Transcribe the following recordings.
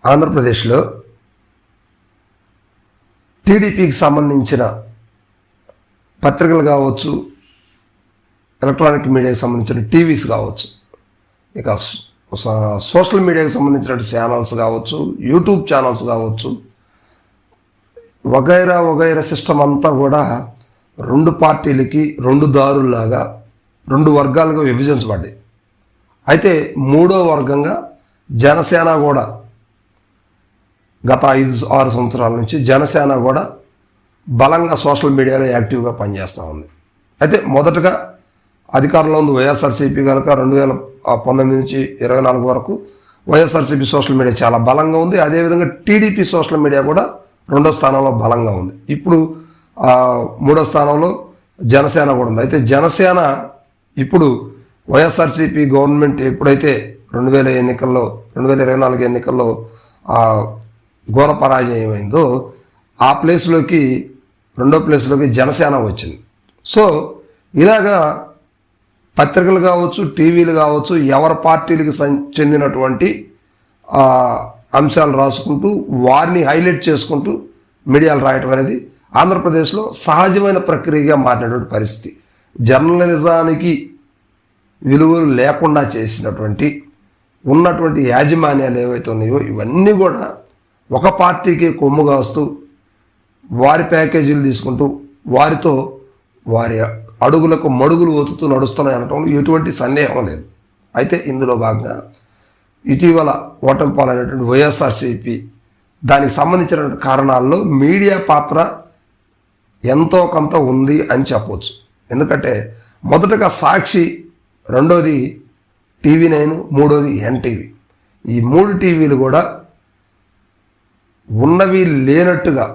ఆంధ్రప్రదేశ్లో టీడీపీకి సంబంధించిన పత్రికలు కావచ్చు, ఎలక్ట్రానిక్ మీడియాకి సంబంధించిన టీవీస్ కావచ్చు, ఇక సోషల్ మీడియాకి సంబంధించిన ఛానల్స్ కావచ్చు, యూట్యూబ్ ఛానల్స్ కావచ్చు, వగైరా సిస్టమ్ అంతా కూడా రెండు పార్టీలకి రెండు దారుల్లాగా రెండు వర్గాలుగా విభజించబడ్డాయి. అయితే మూడో వర్గంగా జనసేన కూడా గత 5-6 సంవత్సరాల నుంచి జనసేన కూడా బలంగా సోషల్ మీడియాలో యాక్టివ్గా పనిచేస్తూ ఉంది. అయితే మొదటగా అధికారంలో ఉంది వైఎస్ఆర్సీపీ కనుక 2019 నుంచి 24 వరకు వైఎస్ఆర్సీపీ సోషల్ మీడియా చాలా బలంగా ఉంది. అదేవిధంగా టీడీపీ సోషల్ మీడియా కూడా 2వ స్థానంలో బలంగా ఉంది. ఇప్పుడు 3వ స్థానంలో జనసేన కూడా ఉంది. అయితే జనసేన ఇప్పుడు వైఎస్ఆర్సీపీ గవర్నమెంట్ ఎప్పుడైతే 2024 ఎన్నికల్లో ఘోర పరాజయం అయిందో ఆ ప్లేస్లోకి 2వ ప్లేస్లోకి జనసేన వచ్చింది. సో ఇలాగా పత్రికలు కావచ్చు, టీవీలు కావచ్చు, ఎవరి పార్టీలకు చెందినటువంటి అంశాలు రాసుకుంటూ వారిని హైలైట్ చేసుకుంటూ మీడియాలు రాయటం అనేది ఆంధ్రప్రదేశ్లో సహజమైన ప్రక్రియగా మారినటువంటి పరిస్థితి. జర్నలిజానికి విలువలు లేకుండా చేసినటువంటి ఉన్నటువంటి యాజమాన్యాలు ఏవైతే ఉన్నాయో ఇవన్నీ కూడా ఒక పార్టీకి కొమ్ము కాస్తూ వారి ప్యాకేజీలు తీసుకుంటూ వారితో వారి అడుగులకు మడుగులు ఒతుతూ నడుస్తున్నాయి అనటంలో ఎటువంటి సందేహం లేదు. అయితే ఇందులో భాగంగా ఇటీవల ఓటమి పాలైనటువంటి వైఎస్ఆర్సీపీ దానికి సంబంధించిన కారణాల్లో మీడియా పాత్ర ఎంతో కొంత ఉంది అని చెప్పవచ్చు. ఎందుకంటే మొదటగా సాక్షి, రెండోది TV9, మూడోది NTV. ఈ 3 టీవీలు కూడా ఉన్నవి లేనట్టుగా,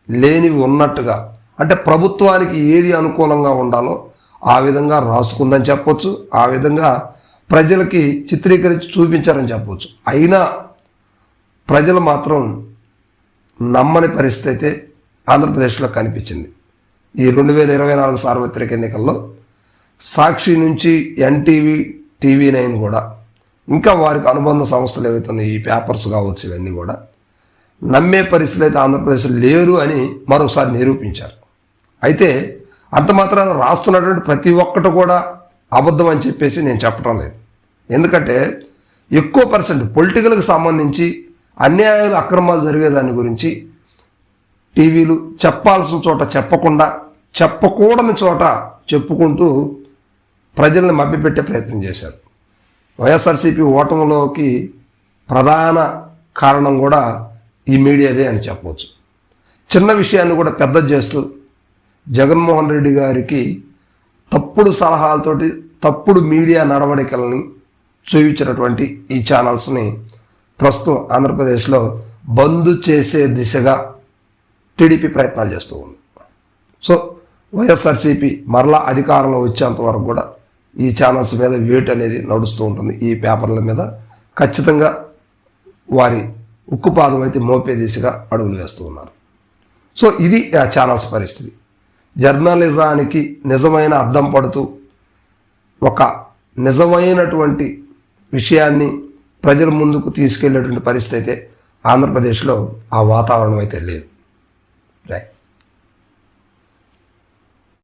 లేనివి ఉన్నట్టుగా, అంటే ప్రభుత్వానికి ఏది అనుకూలంగా ఉండాలో ఆ విధంగా రాసుకుందని చెప్పొచ్చు. ఆ విధంగా ప్రజలకి చిత్రీకరించి చూపించారని చెప్పవచ్చు. అయినా ప్రజలు మాత్రం నమ్మని పరిస్థితి అయితే ఆంధ్రప్రదేశ్లో కనిపించింది. ఈ 2024 సార్వత్రిక ఎన్నికల్లో సాక్షి నుంచి NTV, TV9 కూడా ఇంకా వారికి అనుబంధ సంస్థలు ఏవైతే ఉన్నాయి, ఈ పేపర్స్ కావచ్చు, ఇవన్నీ కూడా నమ్మే పరిస్థితులు అయితే ఆంధ్రప్రదేశ్లో లేరు అని మరోసారి నిరూపించారు. అయితే అంత మాత్రాన రాస్తున్నటువంటి ప్రతి ఒక్కటి కూడా అబద్ధం అని చెప్పేసి నేను చెప్పడం లేదు. ఎందుకంటే ఎక్కువ పర్సెంట్ పొలిటికల్కి సంబంధించి అన్యాయాలు, అక్రమాలు జరిగేదాని గురించి టీవీలు చెప్పాల్సిన చోట చెప్పకుండా, చెప్పకూడని చోట చెప్పుకుంటూ ప్రజల్ని మభ్యపెట్టే ప్రయత్నం చేశారు. వైఎస్ఆర్సీపీ ఓటమిలోకి ప్రధాన కారణం కూడా ఈ మీడియాదే అని చెప్పవచ్చు. చిన్న విషయాన్ని కూడా పెద్ద చేస్తూ జగన్మోహన్ రెడ్డి గారికి తప్పుడు సలహాలతోటి తప్పుడు మీడియా నడవడికలని చూపించినటువంటి ఈ ఛానల్స్ని ప్రస్తుతం ఆంధ్రప్రదేశ్లో బంద్ చేసే దిశగా టీడీపీ ప్రయత్నాలు చేస్తూ ఉంది. సో వైఎస్ఆర్సీపీ మరలా అధికారంలో వచ్చేంత వరకు కూడా ఈ ఛానల్స్ మీద వేట్ అనేది నడుస్తూ ఉంటుంది. ఈ పేపర్ల మీద ఖచ్చితంగా వారి ఉక్కుపాదం అయితే మోపే దిశగా అడుగులు వేస్తూ ఉన్నారు. సో ఇది ఆ ఛానల్స్ పరిస్థితి. జర్నలిజానికి నిజమైన అద్దం పడుతూ ఒక నిజమైనటువంటి విషయాన్ని ప్రజల ముందుకు తీసుకెళ్లేటువంటి పరిస్థితి అయితే ఆంధ్రప్రదేశ్లో ఆ వాతావరణం అయితే లేదు. రైట్.